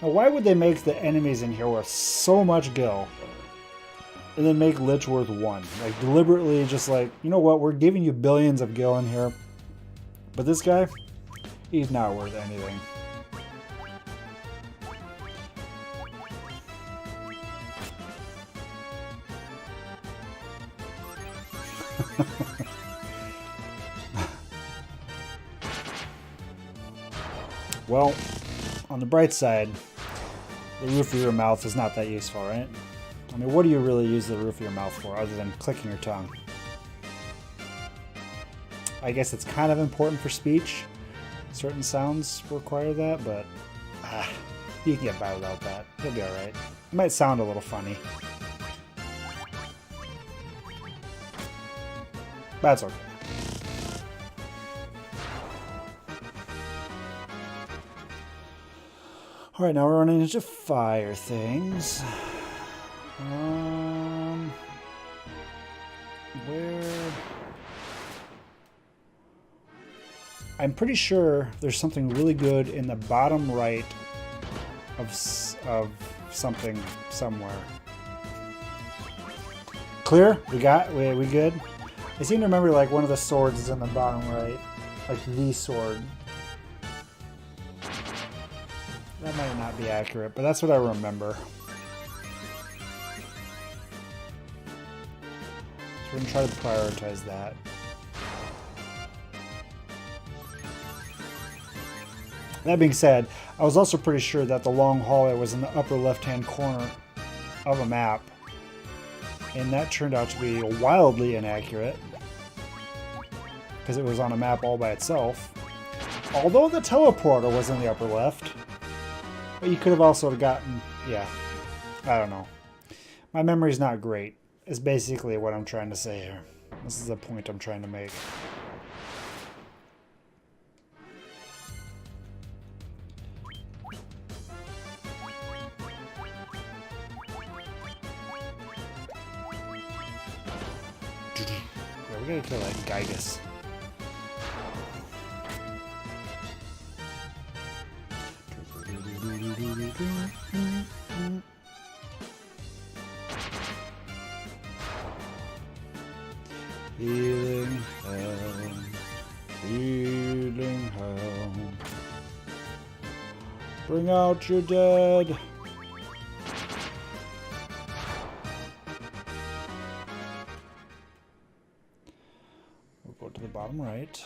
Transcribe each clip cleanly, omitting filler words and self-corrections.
Now, why would they make the enemies in here with so much gil and then make Lich worth 1? Like, deliberately just like, you know what, we're giving you billions of gil in here, but this guy, he's not worth anything. Well, on the bright side, the roof of your mouth is not that useful, right? I mean, what do you really use the roof of your mouth for other than clicking your tongue? I guess it's kind of important for speech. Certain sounds require that, but you can get by without that. You'll be alright. It might sound a little funny. That's okay. Alright, now we're running into fire things. Where... I'm pretty sure there's something really good in the bottom right of something somewhere. Clear? We good? I seem to remember like one of the swords is in the bottom right. Like the sword. That might not be accurate, but that's what I remember. So we're going to try to prioritize that. That being said, I was also pretty sure that the long hallway was in the upper left-hand corner of a map. And that turned out to be wildly inaccurate. Because it was on a map all by itself. Although the teleporter was in the upper left. But you could have also gotten... yeah. I don't know. My memory's not great. Is basically what I'm trying to say here. This is the point I'm trying to make. Yeah, we gotta kill that Gygus. Healing helm, healing helm. Bring out your dead. We'll go to the bottom right.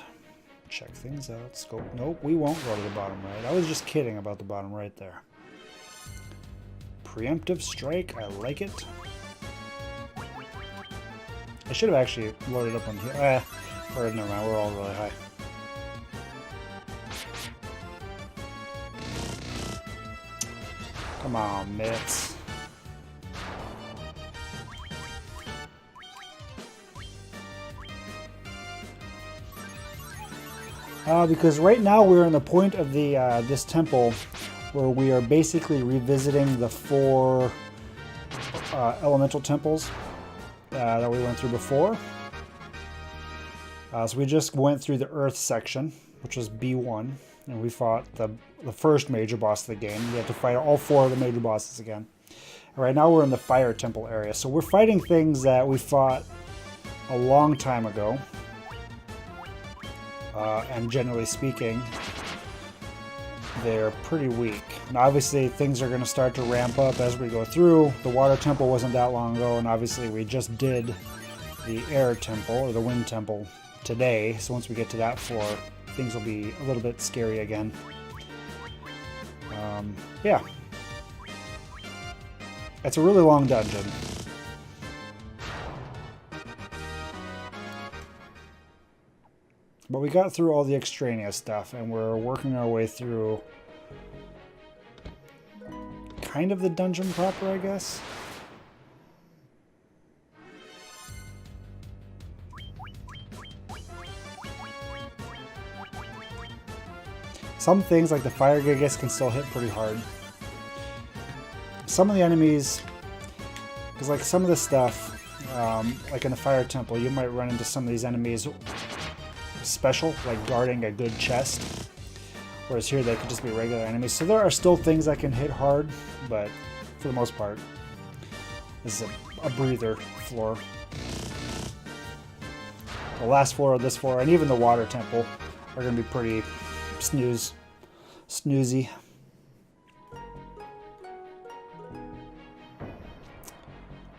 Check things out. Scope. Nope, we won't go to the bottom right. I was just kidding about the bottom right there. Preemptive strike. I like it. I should have actually loaded up on here. Or never mind, we're all really high. Come on, mitts. Because right now we're in the point of the this temple where we are basically revisiting the 4 elemental temples that we went through before. So we just went through the Earth section, which was B1, and we fought the first major boss of the game. We had to fight all 4 of the major bosses again. And right now we're in the Fire Temple area, so we're fighting things that we fought a long time ago. And generally speaking, they're pretty weak. And obviously things are going to start to ramp up as we go through. The Water Temple wasn't that long ago, and obviously we just did the Air Temple, or the Wind Temple, today. So once we get to that floor, things will be a little bit scary again. Yeah. It's a really long dungeon. But we got through all the extraneous stuff, and we're working our way through kind of the dungeon proper, I guess. Some things, like the Fire Gygus, can still hit pretty hard. Some of the enemies, because like some of the stuff, like in the Fire Temple, you might run into some of these enemies special, like guarding a good chest. Whereas here they could just be regular enemies. So there are still things I can hit hard, but for the most part, this is a breather floor. The last floor of this floor, and even the water temple, are going to be pretty snoozy.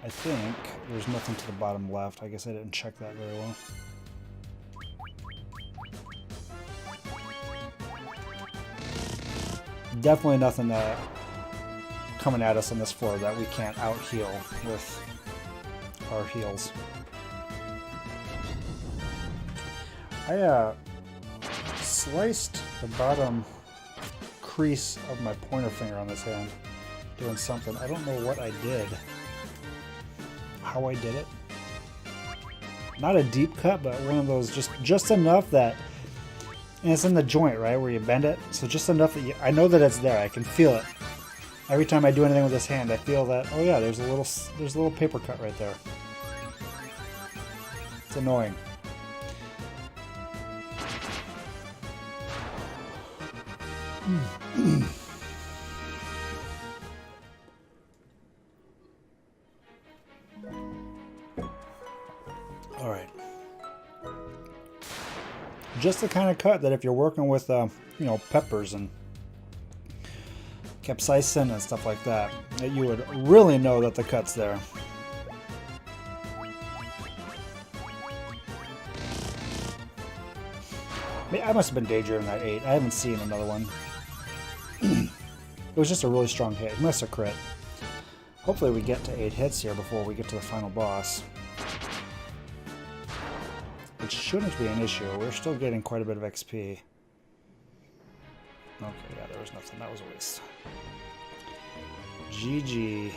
I think there's nothing to the bottom left. I guess I didn't check that very well. Definitely nothing coming at us on this floor that we can't out-heal with our heals. I sliced the bottom crease of my pointer finger on this hand doing something. I don't know what I did. How I did it. Not a deep cut, but one of those just enough that, and it's in the joint, right, where you bend it. So just enough that I know that it's there. I can feel it. Every time I do anything with this hand, I feel that, oh yeah, there's a little paper cut right there. It's annoying. All right. Just the kind of cut that if you're working with, you know, peppers and capsaicin and stuff like that, that you would really know that the cut's there. I must have been daydreaming that 8. I haven't seen another one. It was just a really strong hit. It must have crit. Hopefully we get to 8 hits here before we get to the final boss. Which shouldn't be an issue. We're still getting quite a bit of XP. Okay, yeah, there was nothing. That was a waste. GG.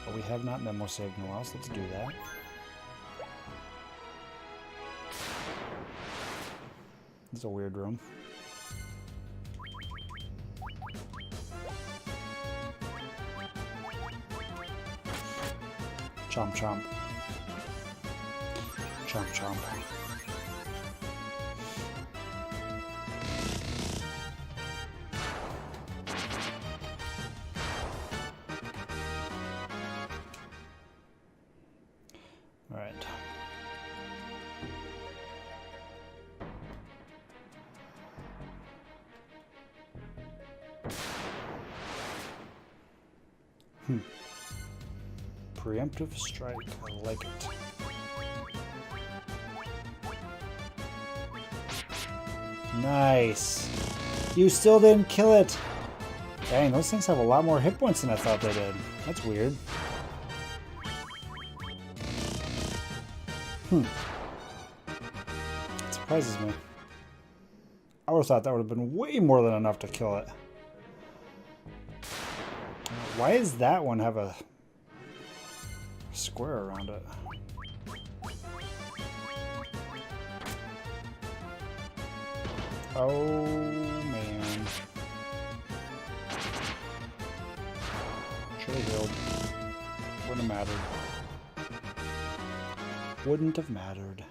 But we have not memo saved in a while, so let's do that. This is a weird room. Chomp chomp. Chomp chomp. All right. Preemptive strike. I like it. Nice. You still didn't kill it. Dang, those things have a lot more hit points than I thought they did. That's weird. It surprises me. I would have thought that would have been way more than enough to kill it. Why does that one have a square around it? Oh man. Should have healed. Wouldn't have mattered. Wouldn't have mattered.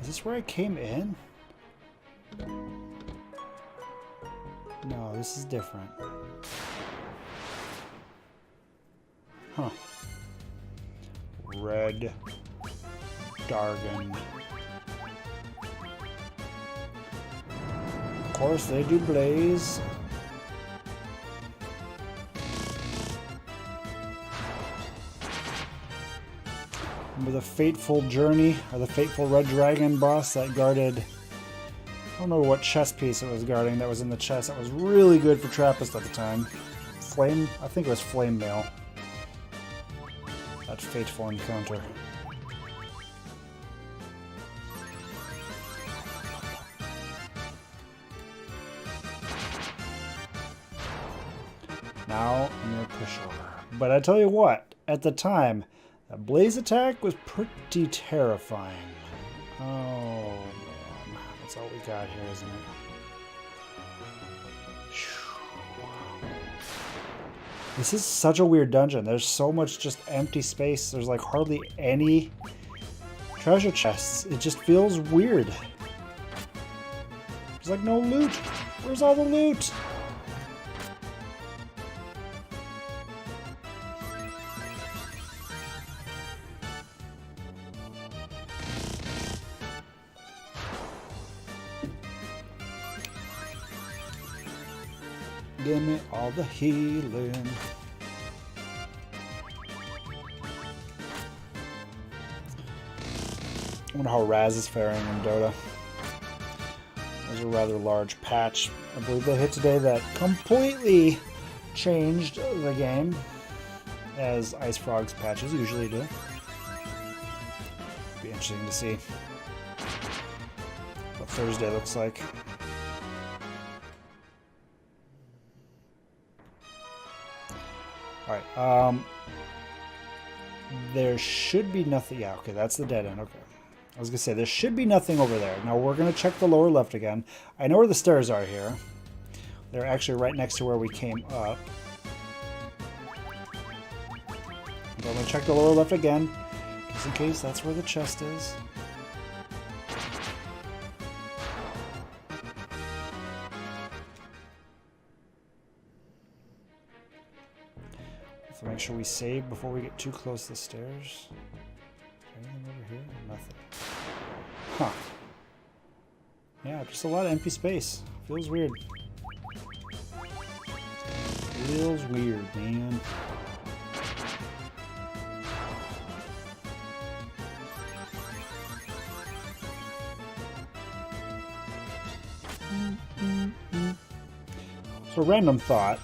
Is this where I came in? No, this is different. Huh. Red Dargon. Of course, they do blaze. Remember the fateful journey, or the fateful red dragon boss that guarded, I don't know what chest piece it was guarding that was in the chest. That was really good for Trappist at the time. Flame, I think it was Flame Mail. That fateful encounter. Now I'm gonna push over. But I tell you what, at the time, that blaze attack was pretty terrifying. Oh man, that's all we got here, isn't it? Whew. This is such a weird dungeon. There's so much just empty space. There's like hardly any treasure chests. It just feels weird. There's like no loot. Where's all the loot? Give me all the healing. I wonder how Raz is faring in Dota. There's a rather large patch. I believe they hit today that completely changed the game, as Ice Frog's patches usually do. Be interesting to see what Thursday looks like. Alright, there should be nothing. Yeah, okay, that's the dead end. Okay. I was going to say, there should be nothing over there. Now, we're going to check the lower left again. I know where the stairs are here. They're actually right next to where we came up. I'm going to check the lower left again, just in case that's where the chest is. So make sure we save before we get too close to the stairs. Anything over here? Nothing. Huh. Yeah, just a lot of empty space. Feels weird. Feels weird, man. So, random thought.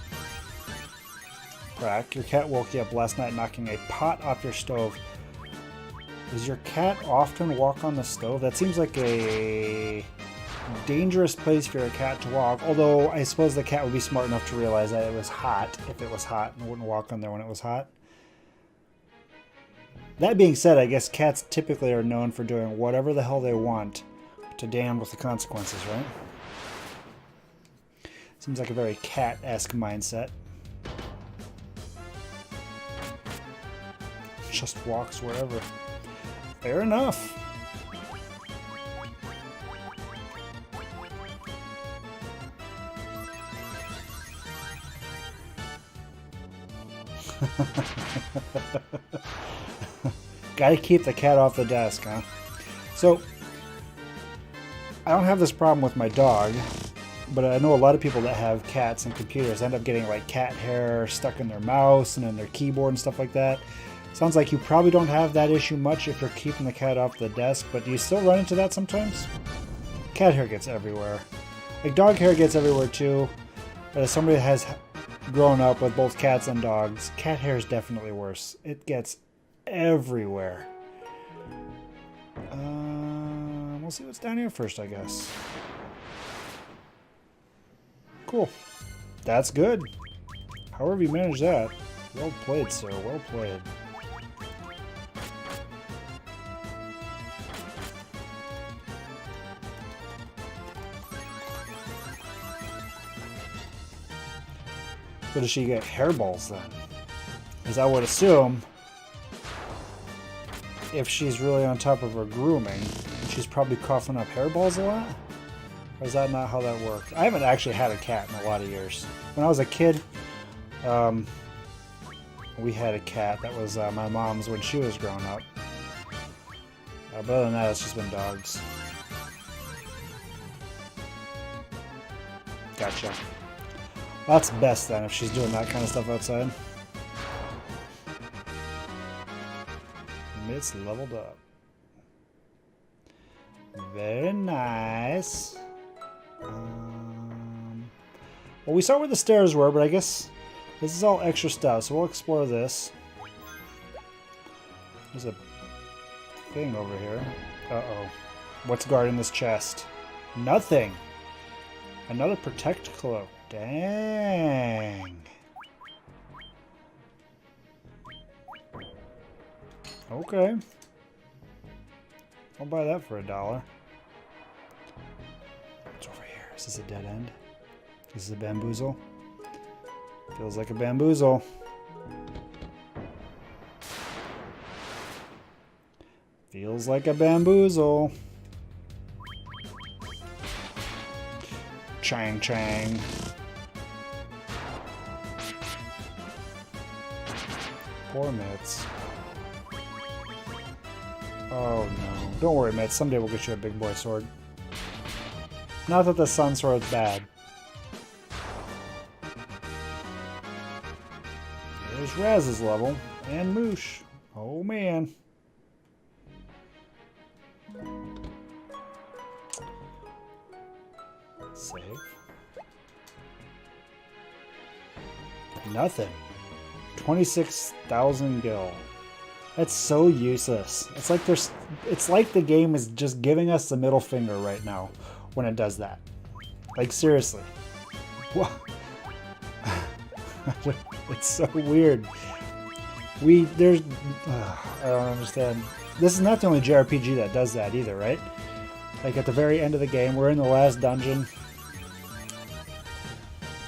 Brack, your cat woke you up last night knocking a pot off your stove. Does your cat often walk on the stove? That seems like a dangerous place for a cat to walk, although I suppose the cat would be smart enough to realize that it was hot if it was hot and wouldn't walk on there when it was hot. That being said, I guess cats typically are known for doing whatever the hell they want to damn with the consequences, right? Seems like a very cat-esque mindset. Just walks wherever. Fair enough. Gotta keep the cat off the desk, huh? So, I don't have this problem with my dog, but I know a lot of people that have cats and computers end up getting like cat hair stuck in their mouse and in their keyboard and stuff like that. Sounds like you probably don't have that issue much if you're keeping the cat off the desk, but do you still run into that sometimes? Cat hair gets everywhere. Like dog hair gets everywhere too, but as somebody that has grown up with both cats and dogs, cat hair is definitely worse. It gets everywhere. We'll see what's down here first, I guess. Cool. That's good. However you manage that. Well played, sir. Well played. So does she get hairballs then? Because I would assume if she's really on top of her grooming, she's probably coughing up hairballs a lot? Or is that not how that works? I haven't actually had a cat in a lot of years. When I was a kid, we had a cat that was my mom's when she was growing up. But other than that, it's just been dogs. Gotcha. Well, that's best then if she's doing that kind of stuff outside. It's leveled up. Very nice. Well, we saw where the stairs were, but I guess this is all extra stuff, so we'll explore this. There's a thing over here. Uh-oh. What's guarding this chest? Nothing. Another protect cloak. Dang. Okay. I'll buy that for $1. What's over here? Is this a dead end? Is this a bamboozle? Feels like a bamboozle. Feels like a bamboozle. Chang chang. Poor Mitz. Oh no. Don't worry, Mitz. Someday we'll get you a big boy sword. Not that the sun sword's bad. There's Raz's level. And Moosh. Oh man. Save. Nothing. 26,000 gil. That's so useless. It's like the game is just giving us the middle finger right now when it does that. Like seriously. What? It's so weird. I don't understand. This is not the only JRPG that does that either, right? Like at the very end of the game, we're in the last dungeon.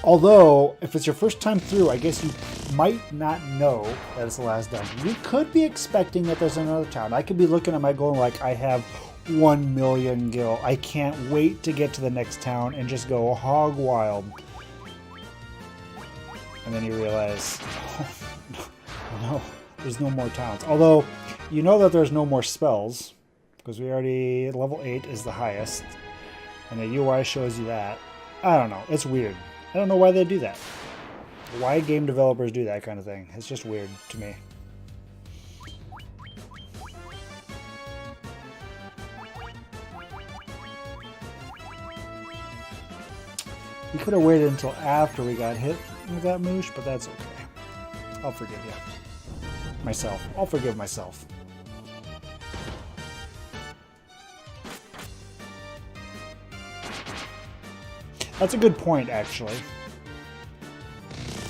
Although, if it's your first time through, I guess you might not know that it's the last dungeon. You could be expecting that there's another town. I could be looking at my goal like, I have 1 million gil. I can't wait to get to the next town and just go hog wild. And then you realize, oh, no, there's no more towns. Although, you know that there's no more spells, because we already, level 8 is the highest. And the UI shows you that. I don't know, it's weird. I don't know why they do that. Why game developers do that kind of thing. It's just weird to me. We could have waited until after we got hit with that moosh, but that's okay. I'll forgive you. Myself. I'll forgive myself. That's a good point, actually.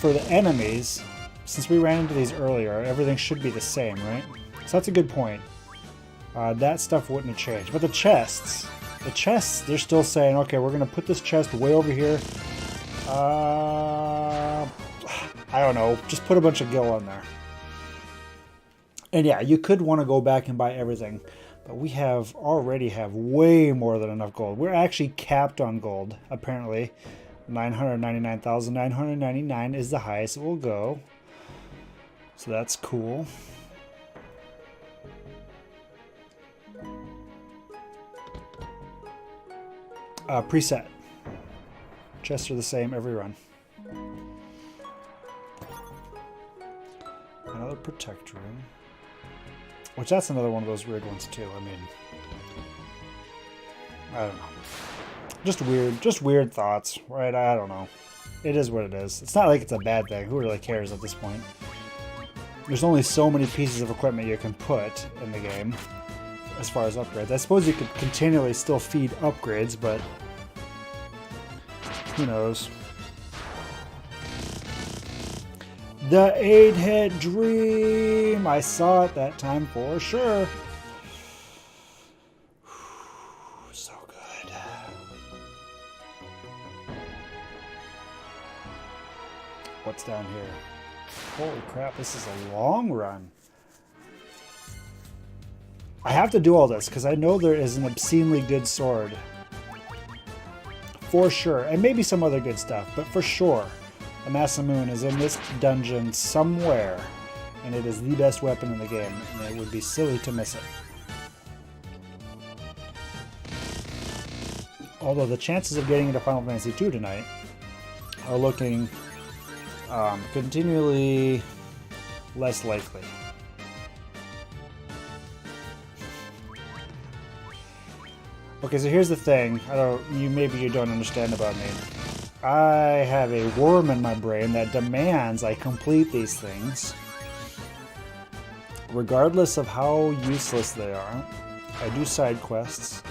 For the enemies, since we ran into these earlier, everything should be the same, right? So that's a good point. That stuff wouldn't have changed. But the chests, they're still saying, okay, we're going to put this chest way over here. I don't know. Just put a bunch of gil in there. And yeah, you could want to go back and buy everything. But we already have way more than enough gold. We're actually capped on gold, apparently. 999,999 is the highest it will go. So that's cool. Preset. Chests are the same every run. Another protect room. Which that's another one of those weird ones too. I mean, I don't know. Just weird thoughts, right? I don't know. It is what it is. It's not like it's a bad thing. Who really cares at this point? There's only so many pieces of equipment you can put in the game as far as upgrades. I suppose you could continually still feed upgrades, but who knows? The 8-hit dream! I saw it that time for sure. So good. What's down here? Holy crap, this is a long run. I have to do all this because I know there is an obscenely good sword. For sure. And maybe some other good stuff, but for sure. The Masamune is in this dungeon somewhere, and it is the best weapon in the game, and it would be silly to miss it. Although the chances of getting into Final Fantasy II tonight are looking continually less likely. Okay, so here's the thing. Maybe you don't understand about me. I have a worm in my brain that demands I complete these things. Regardless of how useless they are, I do side quests.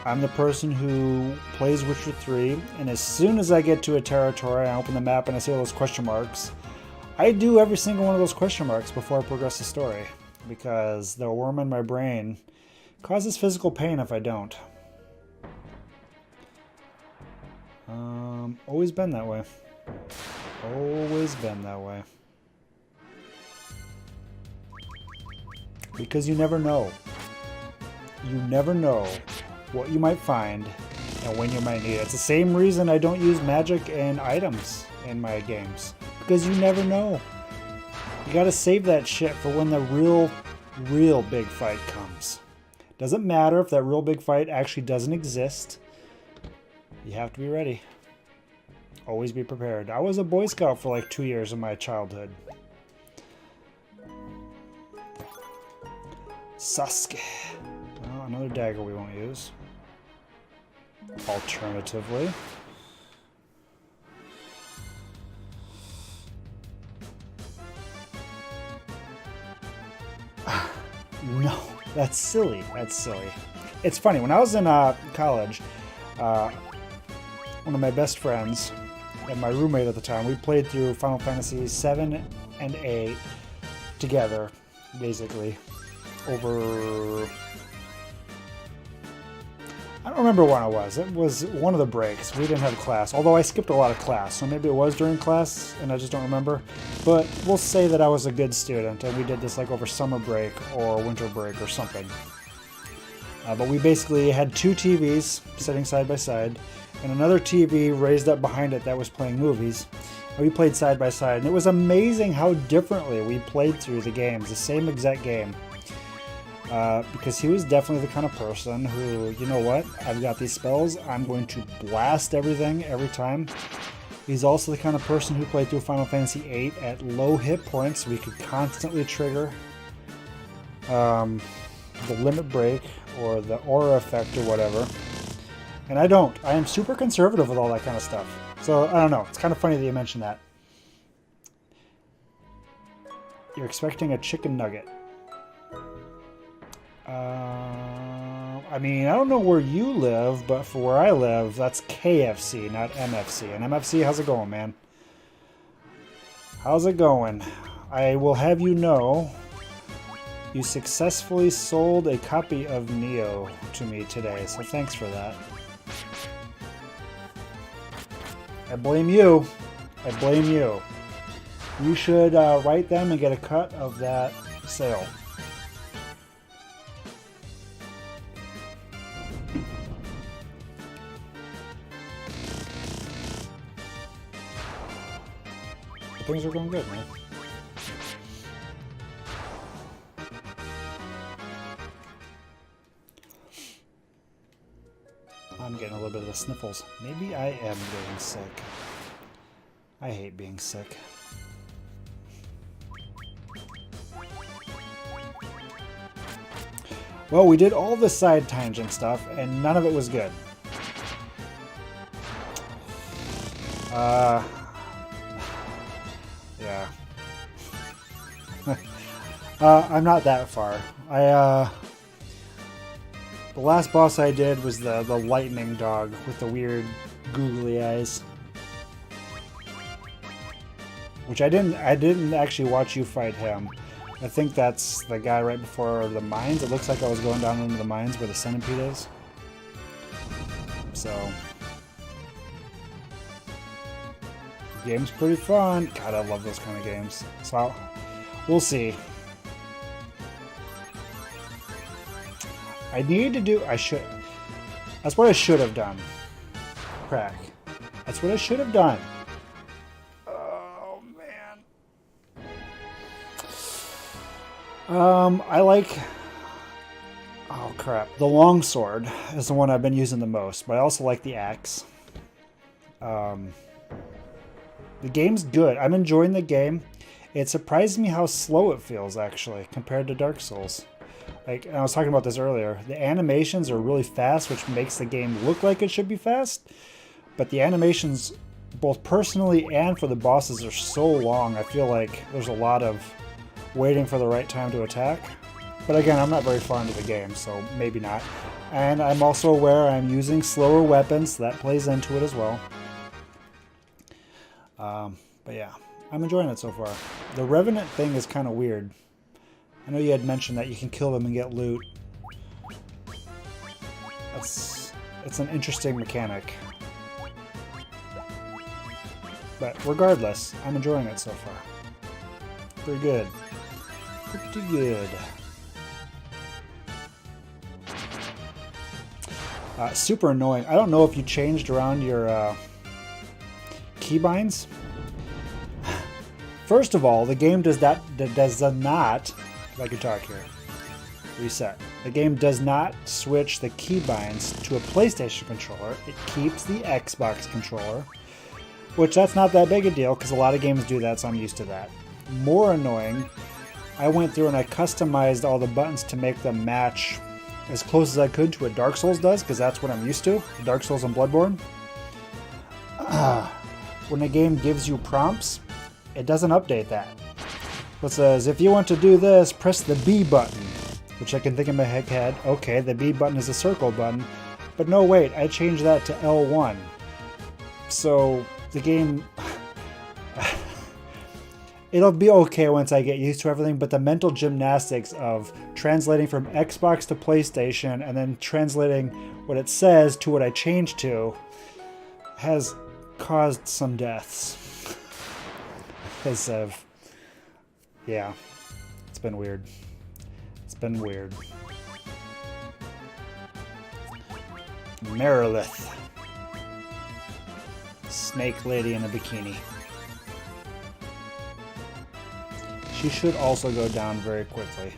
I'm the person who plays Witcher 3, and as soon as I get to a territory, I open the map and I see all those question marks. I do every single one of those question marks before I progress the story, because the worm in my brain causes physical pain if I don't. Always been that way. Always been that way. Because you never know. You never know what you might find and when you might need it. It's the same reason I don't use magic and items in my games. Because you never know. You gotta save that shit for when the real big fight comes. Doesn't matter if that real big fight actually doesn't exist. You have to be ready. Always be prepared. I was a Boy Scout for like 2 years of my childhood. Sasuke. Well, another dagger we won't use. Alternatively. No, that's silly. That's silly. It's funny. When I was in college, one of my best friends and my roommate at the time, we played through Final Fantasy 7 and 8 together, basically, over... I don't remember when it was. It was one of the breaks. We didn't have class, although I skipped a lot of class, so maybe it was during class, and I just don't remember. But we'll say that I was a good student, and we did this like over summer break or winter break or something. But we basically had 2 TVs sitting side by side, and another TV raised up behind it that was playing movies. And we played side by side, and it was amazing how differently we played through the games, the same exact game. Because he was definitely the kind of person who, you know what, I've got these spells, I'm going to blast everything every time. He's also the kind of person who played through Final Fantasy VIII at low hit points, so we could constantly trigger the limit break or the aura effect or whatever. And I don't. I am super conservative with all that kind of stuff. So, I don't know. It's kind of funny that you mentioned that. You're expecting a chicken nugget. I mean, I don't know where you live, but for where I live, that's KFC, not MFC. And MFC, how's it going, man? How's it going? I will have you know, you successfully sold a copy of Neo to me today, so thanks for that. I blame you. I blame you. You should write them and get a cut of that sale. Things are going good, man. I'm getting a little bit of the sniffles. Maybe I am getting sick. I hate being sick. Well, we did all the side tangent stuff, and none of it was good. Yeah. I'm not that far. The last boss I did was the lightning dog with the weird googly eyes. Which I didn't actually watch you fight him. I think that's the guy right before the mines. It looks like I was going down into the mines where the centipede is. So the game's pretty fun. God, I love those kind of games. So we'll see. That's what I should have done. Crack. That's what I should have done. Oh, man. I like... Oh, crap. The longsword is the one I've been using the most, but I also like the axe. The game's good. I'm enjoying the game. It surprised me how slow it feels, actually, compared to Dark Souls. Like, I was talking about this earlier, the animations are really fast, which makes the game look like it should be fast, but the animations, both personally and for the bosses, are so long, I feel like there's a lot of waiting for the right time to attack. But again, I'm not very far into the game, so maybe not. And I'm also aware I'm using slower weapons, so that plays into it as well. But yeah, I'm enjoying it so far. The Revenant thing is kind of weird. I know you had mentioned that you can kill them and get loot. It's an interesting mechanic. But regardless, I'm enjoying it so far. Pretty good. Pretty good. Super annoying. I don't know if you changed around your keybinds. First of all, the game does not, if I could talk here, reset. The game does not switch the keybinds to a PlayStation controller. It keeps the Xbox controller, which that's not that big a deal because a lot of games do that, so I'm used to that. More annoying, I went through and I customized all the buttons to make them match as close as I could to what Dark Souls does, because that's what I'm used to, Dark Souls and Bloodborne. When a game gives you prompts, it doesn't update that. It says, if you want to do this, press the B button, which I can think in my head, okay, the B button is a circle button, but no, wait, I changed that to L1. So the game, it'll be okay once I get used to everything, but the mental gymnastics of translating from Xbox to PlayStation and then translating what it says to what I changed to has caused some deaths. Because of, yeah, it's been weird. It's been weird. Merilith. Snake lady in a bikini. She should also go down very quickly.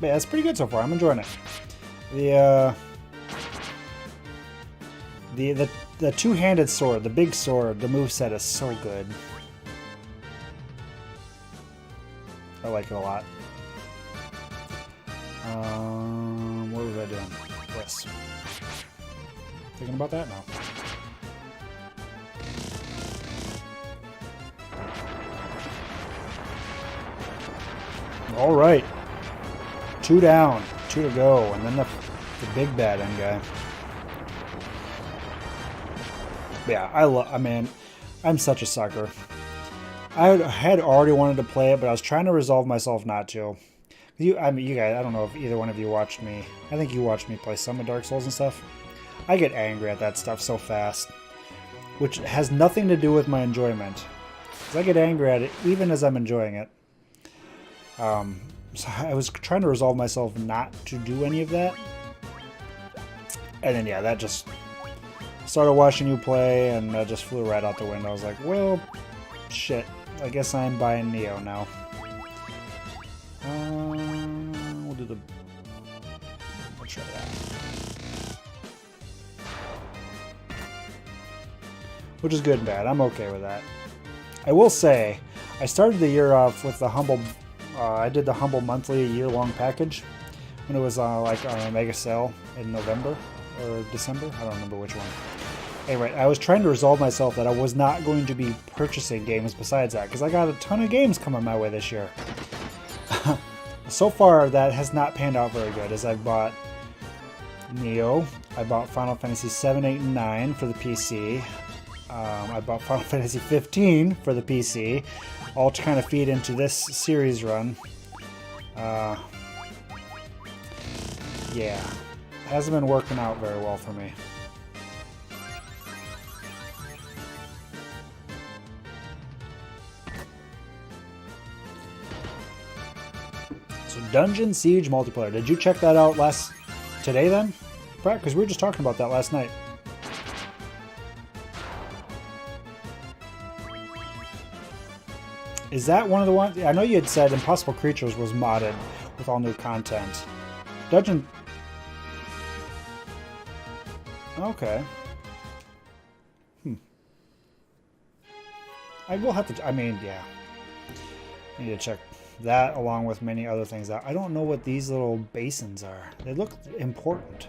But yeah, it's pretty good so far. I'm enjoying it. The two-handed sword, the big sword, the moveset is so good. I like it a lot. What was I doing? Yes. Thinking about that now. All right. 2 down, 2 to go, and then the big bad end guy. Yeah, I mean, I'm such a sucker. I had already wanted to play it, but I was trying to resolve myself not to. You guys, I don't know if either one of you watched me. I think you watched me play some of Dark Souls and stuff. I get angry at that stuff so fast, which has nothing to do with my enjoyment. 'Cause I get angry at it even as I'm enjoying it. So I was trying to resolve myself not to do any of that. And then, yeah, that just started watching you play, and that just flew right out the window. I was like, well, shit. I guess I'm buying Neo now. We'll do the... We'll try that. Which is good and bad. I'm okay with that. I will say, I started the year off with the Humble... I did the Humble monthly year-long package when it was like on a mega sale in November or December. I don't remember which one. Anyway, I was trying to resolve myself that I was not going to be purchasing games besides that, because I got a ton of games coming my way this year. So far, that has not panned out very good, as I've bought Neo, I bought Final Fantasy 7, 8, and 9 for the PC, I bought Final Fantasy 15 for the PC, all to kind of feed into this series run. Yeah, hasn't been working out very well for me. So Dungeon Siege multiplayer. Did you check that out today then? Because we were just talking about that last night. Is that one of the ones? I know you had said Impossible Creatures was modded with all new content. Dungeon... Okay. I will have to... I mean, yeah. I need to check that along with many other things out. I don't know what these little basins are. They look important.